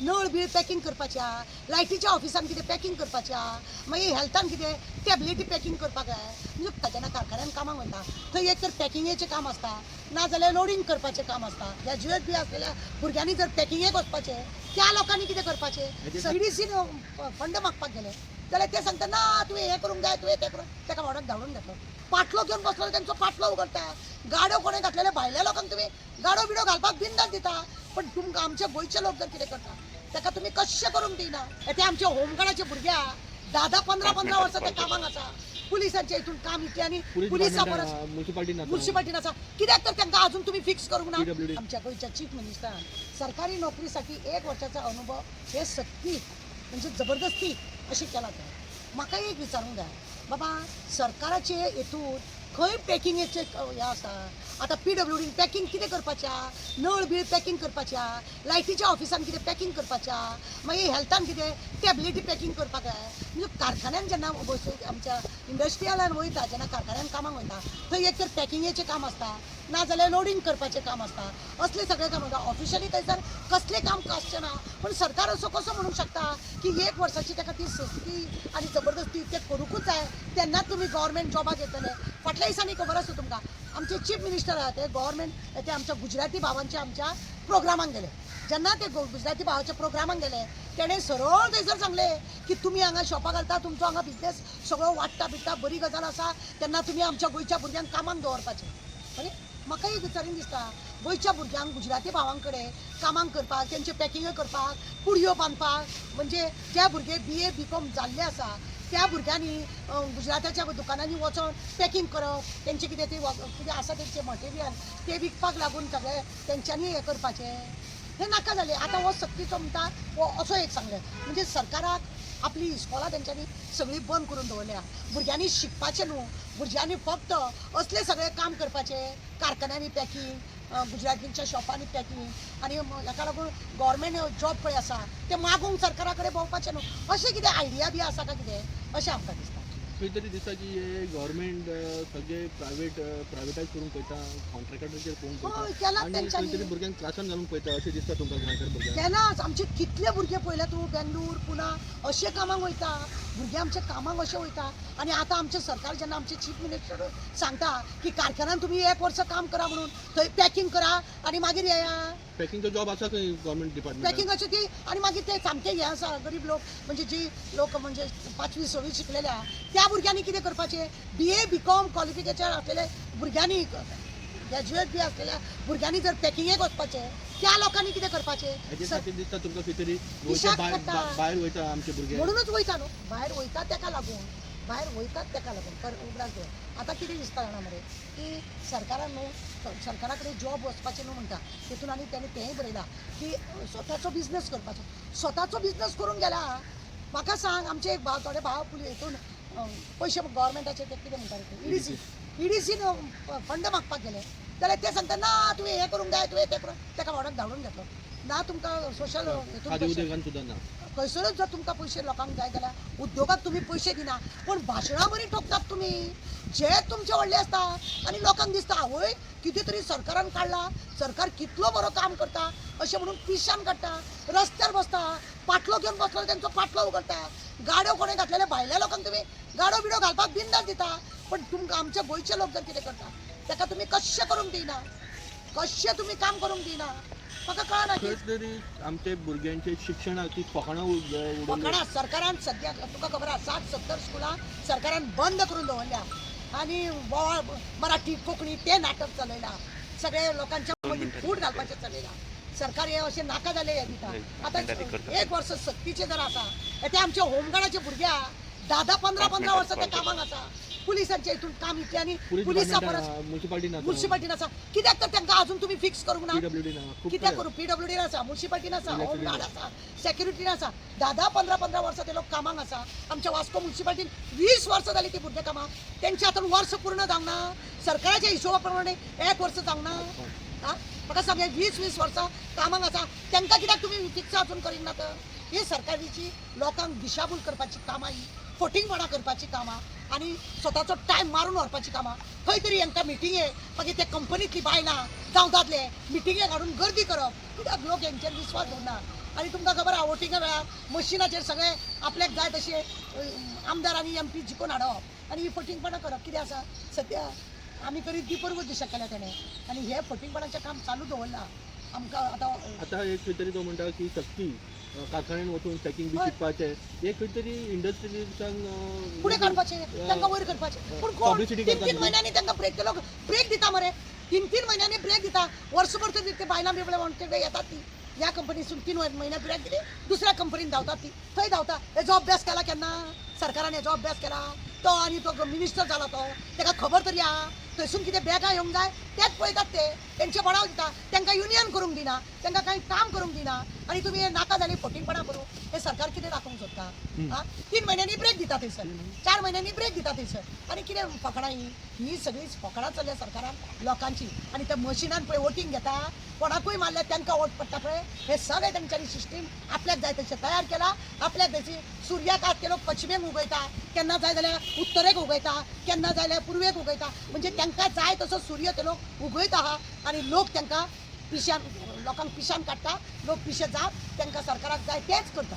नळ बिळ पॅकिंग करपाच्या, लायटीच्या ऑफिसान कितें पॅकिंग करपाच्या, मागीर हेल्थान कितें टॅबलेटी पॅकिंग करपाक जाय. म्हणजे खजाना कारखान्यान कामाक वयता थंय एक तर पॅकिंगेचें काम आसता, नाजाल्यार लोडिंग करपाचें काम आसता. ग्रॅज्युएट बी आसलेल्या भुरग्यांनी जर पॅकिंगेक वचपाचें, त्या लोकांनी कितें करपाचें. सीडीसीन फंड मागपाक गेले जाल्यार ते सांगता ना तुवें हें करूंक जाय, तुवें तें करूंक, ताका वाडोवन धांवडून घेतलो. पाटलो घेवन बसलो तेंचो पाटलो उगडटा. गाड्यो कोणें घातलेले भायल्या लोकांक तुमी गाडो बिडो घालपाक बिंदास दिता, पण तुमकां आमचे गोंयचे लोक जर कितें करता ताका तुमी कशें करूंक दिना. ते आमचे होमगार्डाचे भुरग्या 10-15 वर्सां ते कामाक आसा. पुलिसांच्या हितून काम इतलें आनी पुलिसां परस म्युन्सिपाल्टीन आसा. कित्याक तर तांकां अजून तुमी फिक्स करूंक ना. आमच्या गोंयच्या चीफ मिनिस्टरान सरकारी नोकरीसाठी 1 वर्षाचा अनुभव हे सक्ती म्हणजे जबरदस्ती अशी केला. तर म्हाका एक विचारूंक जाय बाबा, सरकाराचे हेतून खंय पॅकिंगेचे हे आसा. आतां PWDन पॅकिंग कितें करपाच्या, नळ बिळ पॅकिंग करपाच्या, लायटीच्या ऑफिसान कितें पॅकिंग करपाच्या, मागीर हेल्थान कितें टॅबलेटी पॅकिंग करपाक जाय. म्हणजे कारखान्यान जेन्ना आमच्या इंडस्ट्रियलान वयता, जेन्ना कारखान्यान कामाक वयता थंय एक तर पॅकिंगेचें काम आसता, नाजाल्यार लोडिंग करपाचें काम आसता. असलें सगळें काम आसता. ऑफिशियली थंयसर कसलें काम आसचें ना. पण सरकार असो कसो म्हणूंक शकता की 1 वर्साची ताका ती सस्ती आनी जबरदस्ती ते करूंकूच जाय, तेन्ना तुमी गव्हर्मेंट जॉबाक येतले. फाटल्या दिसांनी खबर आसा तुमकां, आमचे चीफ मिनिस्टर आहा ते गव्हर्मेंट ते आमच्या गुजराती भावांचे आमच्या प्रोग्रामाक गेले. जेन्ना ते गुजराती भावाच्या प्रोग्रामाक गेले तेणें सरळ थंयसर सांगलें की तुमी हांगा शॉपां घालता, तुमचो हांगा बिझनेस सगळो वाडटा बिडटा, बरी गजाल आसा, तेन्ना तुमी आमच्या गोंयच्या भुरग्यांक कामाक दवरपाचें. अरे म्हाका एक विचारीन दिसता, गोंयच्या भुरग्यांक गुजराती भावां कडेन कामाक करपाक, तेंचे पॅकिंग करपाक, कुडयो बांदपाक, म्हणजे जे भुरगे BA BCom जाल्ले आसा त्या भुरग्यांनी गुजराताच्या दुकानांनी वचून पॅकिंग करप, तेंचे कितें ती कितें आसा तेंचें मटेरियल ते विकपाक लागून सगळें तेंच्यांनी हें करपाचें, हें नाका जालें. आतां हो सक्तीचो म्हणटा हो असो एक सांगलें. म्हणजे सरकाराक आपली इस्कॉलां तेंच्यांनी सगळीं बंद करून दवरल्या. भुरग्यांनी शिकपाचें न्हू, भुरग्यांनी फक्त असलें सगळें काम करपाचें, कारखान्यांनी पॅकिंग, गुजरातींच्या शॉपांनी पॅकिंग आनी हाका लागून गव्हर्मेंट जॉब पळय आसा ते मागूंक सरकारा कडेन भोंवपाचें न्हू. अशें कितें आयडिया बी आसा काय कितें अशें आमकां दिसता. खंय तरी दिसता की हे गव्हर्मेंट सगळे प्रायवेटायज करून पळयता, कॉन्ट्रॅक्टराचेर पळोवन हय, पळयता केलां आनी खंय तेंच्यांनी. तरी भुरग्यांक क्लासान घालून पळयता अशें दिसता तुमकां गोंयकार भुरग्यांक. केलांच. आमचे कितले भुरगे पळयल्या तूं बेंगलूर पुना अशे कामाक वयता, भुरगे आमचे कामाक अशे वयता. आनी आतां आमचें सरकार जेन्ना आमचे चीफ मिनिस्टर सांगता की कारखान्यान तुमी 1 वर्स काम करा म्हणून, थंय पॅकिंग करा आनी मागीर येया. पॅकिंगचो जॉब आसा खंय गव्हर्मेंट डिपार्टमेंट पॅकिंग अशें ती आनी मागीर ते सामके हे आसा गरीब लोक, म्हणजे जी लोक म्हणजे 5वी 6वी शिकलेल्या त्या भुरग्यांनी कितें करपाचें. BA BCom क्वॉलिफिकेशन आसलेले भुरग्यांनी, ग्रॅज्युएट बी आसलेल्या भुरग्यांनी जर पॅकिंगेक वचपाचें, त्या लोकांनी कितें करपाचें. हेजे खातीर दिसता तुमकां खंय तरी दिशाक गोंयच्या पडटा. भायर वयता आमचे भुरगे. म्हणूनच वयता न्हू, भायर वयतात ताका लागून, भायर वयतात ताका लागून. पर उगडास घेवन आतां कितें दिसता जाणा मरे की सरकारान न्हू, सरकारा कडेन जॉब वचपाचें न्हू म्हणटा तितून आनी तेणें तेंय बरयलां की स्वताचो बिझनेस करपाचो. स्वताचो बिझनेस करूंक गेला. म्हाका सांग, आमचे एक भाव, थोडे भाव पुलीस हितून पयशे गव्हर्मेंटाचे ते कितें म्हणटा EDCन फंड मागपाक गेले जाल्यार ते सांगता ना तुवें हें करूंक जाय, तुवें तें करूंक, ताका वाडोवन धांवडून घेतलो. ना तुमकां सोशल खादी उद्योगान सुद्दां ना. खंयसरूच जर तुमकां पयशे लोकांक जाय जाल्यार उद्योगाक तुमी पयशे दिना, पूण भाशणां बरी ठोकतात तुमी, जे तुमचे व्हडले आसता. आनी लोकांक दिसता आवय कितें तरी सरकारान काडला, सरकार कितलो बरो काम करता अशें म्हणून पिशान काडटा, रस्त्यार बसता, पाटलो घेवन बसलो तेंचो पाटलो उगडटा. गाड्यो कोणें घातलेले भायल्या लोकांक तुमी गाडो बिडो घालपाक बिंदास दिता, पण तुमकां आमचे गोंयचे लोक जर कितें करता ताका तुमी कशें करूंक दिना, कशें तुमी काम करूंक दिना. म्हाका कळना की खंय तरी आमचे भुरग्यांचे शिक्षणाची फकाणां उडोवन फकाणां सरकारान सद्याक तुका खबर आसा 60-70 स्कुलां सरकारान बंद करून दवरल्या. आनी बोवाळ मराठी कोंकणी ते नाटक चलयलां, सगळे लोकांच्या मदीं फूट घालपाचें चलयलां. सरकार हे अशें नाका जालें हें दिता. आतां 1 वर्स सक्तीचें जर आसा, ते आमचे होमगार्डाचे भुरग्या 10-15 वर्सां ते कामाक आसा. पुलिसांच्या हितून काम इतलें आनी पुलिसां परस म्युन्सिपाल्टीन आसा. कित्याक तर तांकां अजून तुमी फिक्स करूंक ना. PWD ना. कित्याक करूं. PWDन आसा, म्युन्सिपाल्टीन आसा, होमगार्ड आसा, सेक्युरिटीन आसा. 10-15 वर्सां ते लोक कामाक आसा. आमच्या वास्को म्युन्सिपाल्टीन 20 वर्सां जालीं ती भुरगे कामाक. तेंचे आतां वर्स पूर्ण जावंक ना. सरकाराच्या हिशोबा प्रमाणे 1 वर्स जावंक ना. म्हाका सांग, 20 वर्सां कामाक आसा तांकां कित्याक तुमी फिक्स अजून करिना. तर ही सरकाराची लोकांक दिशाभूल करपाची कामां, ही फटींगपणां करपाची कामां आनी स्वताचो टायम मारून व्हरपाची कामां. खंय तरी हांकां मिटिंगेक मागीर ते कंपनींतली बायलां जावं दादले मिटिंगेक हाडून गर्दी करप, कित्याक लोक हेंचेर विस्वास दवरना. आणि तुमकां खबर आहा वोटिंगा वेळार मशिनाचेर सगळे आपल्याक जाय तशे आमदार आनी MP जिखून हाडप आनी ही फटिंगपणां करप कितें आसा सद्या आमी करीत ती परवूच दिशा केल्या तेणें आनी हे फटिंगपणाचें काम चालू दवरला आमकां आता एक खंय तरी तो म्हणटा की सक्ती कारखान्यान वचून पॅकिंग बी हय. शिकपाचें एक खंय तरी इंडस्ट्रियलिस्टांक फुडें काडपाचें तांकां वयर करपाचें पूण कोण Publicity तीन करता म्हयन्यांनी तांकां ब्रेक केलो ब्रेक दिता मरे तीन म्हयन्यांनी ब्रेक दिता वर्सभर तरी ते बायलां बिबळे म्हणटे येतात ती ह्या कंपनीसून 3 म्हयने ब्रेक दिली दुसऱ्या कंपनीन धांवतात ती थंय धांवता हेजो अभ्यास केला केन्ना सरकारान हेजो अभ्यास केला तो आनी तो मिनिस्टर जाला तो ताका खबर तरी आहा थंयसून कितें बॅगां येवंक जाय तेच पळयतात ते तेंचे बळाव दिता तांकां युनियन करूंक दिना तांकां कांय काम करूंक दिना आनी तुमी हे नाका जाली फटिंगपणां करूं हे सरकार कितें दाखोवंक सोदता आं 3 म्हयन्यांनी ब्रेक दिता थंयसर 4 म्हयन्यांनी ब्रेक दिता थंयसर आनी कितें फकाणां ही सगळी फकाणां चल्ल्या सरकारान लोकांची आनी त्या मशिनान पळय वोटींग घेता कोणाकूय मारल्या तांकां वोट पडटा पळय हे सगळें तेंच्यांनी सिस्टीम आपल्याक जाय तशें तयार केला आपल्याक तशी सुर्याक आज ते लोक पश्चिमेक उगयता केन्ना जाय जाल्यार उत्तरेक उगयता केन्ना जाय जाल्यार पुर्वेक उगयता म्हणजे तांकां जाय तसो सूर्य ते लोक उगयता आहा आनी लोक तांकां पिश्यान लोकांक पिश्यान काडटा लोक पिशे जात तांकां सरकाराक जाय तेच करता